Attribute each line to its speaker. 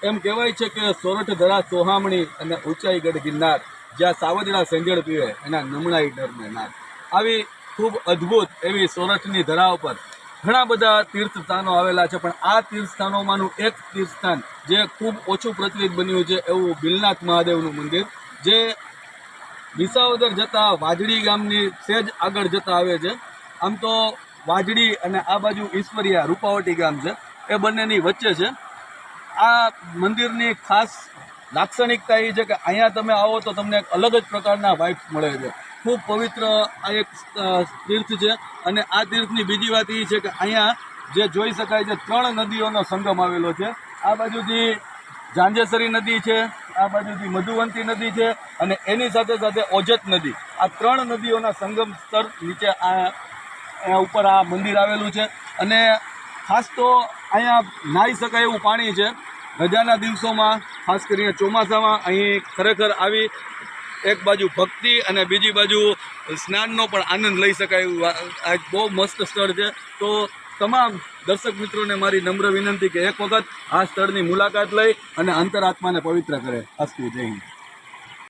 Speaker 1: એમ કહેવાય છે કે સોરઠ ધરા સોહામણી અને ઊંચાઈ ગઢ ગિરનાર, જ્યાં સાવજડા સેંજળ પીવે એના નમણાઈ ડરને નાર. આવી ખૂબ અદ્ભુત એવી સોરઠની ધરા ઉપર ઘણા બધા તીર્થ સ્થાનો આવેલા છે, પણ આ તીર્થ સ્થાનોમાંનું એક તીર્થ સ્થાન જે ખૂબ ઓછું પ્રચલિત બન્યું છે એવું બિલનાથ મહાદેવનું મંદિર, જે વિસાવદર જતા વાજડી ગામની સેજ આગળ જતા આવે છે. આમ તો વાજડી અને આ બાજુ ઈશ્વરિયા રૂપાવટી ગામ છે, એ બંનેની વચ્ચે છે. આ મંદિરની ખાસ લાક્ષણિકતા એ છે કે અહીંયા તમે આવો તો તમને એક અલગ જ પ્રકારના વાઇબ્સ મળે છે. ખૂબ પવિત્ર આ એક તીર્થ છે. અને આ તીર્થની બીજી વાત એ છે કે અહીંયા જે જોઈ શકાય છે 3 નદીઓનો સંગમ આવેલો છે. આ બાજુથી ઝાંઝેસરી નદી છે, આ બાજુથી મધુવંતી નદી છે, અને એની સાથે સાથે ઓજત નદી. આ 3 નદીઓના સંગમ સ્થળ નીચે આ ઉપર આ મંદિર આવેલું છે. અને ખાસ તો અહીંયા નાહી શકાય એવું પાણી છે. રજાના દિવસોમાં ખાસ કરીને ચોમાસામાં અહીં ખરેખર આવી એક બાજુ ભક્તિ અને બીજી બાજુ સ્નાનનો પણ આનંદ લઈ શકાય એવું આ બહુ મસ્ત સ્થળ છે. તો તમામ દર્શક મિત્રોને મારી નમ્ર વિનંતી કે એક વખત આ સ્થળની મુલાકાત લઈ અને અંતરાત્માને પવિત્ર કરે. અસ્તુ, જય હિન્દ.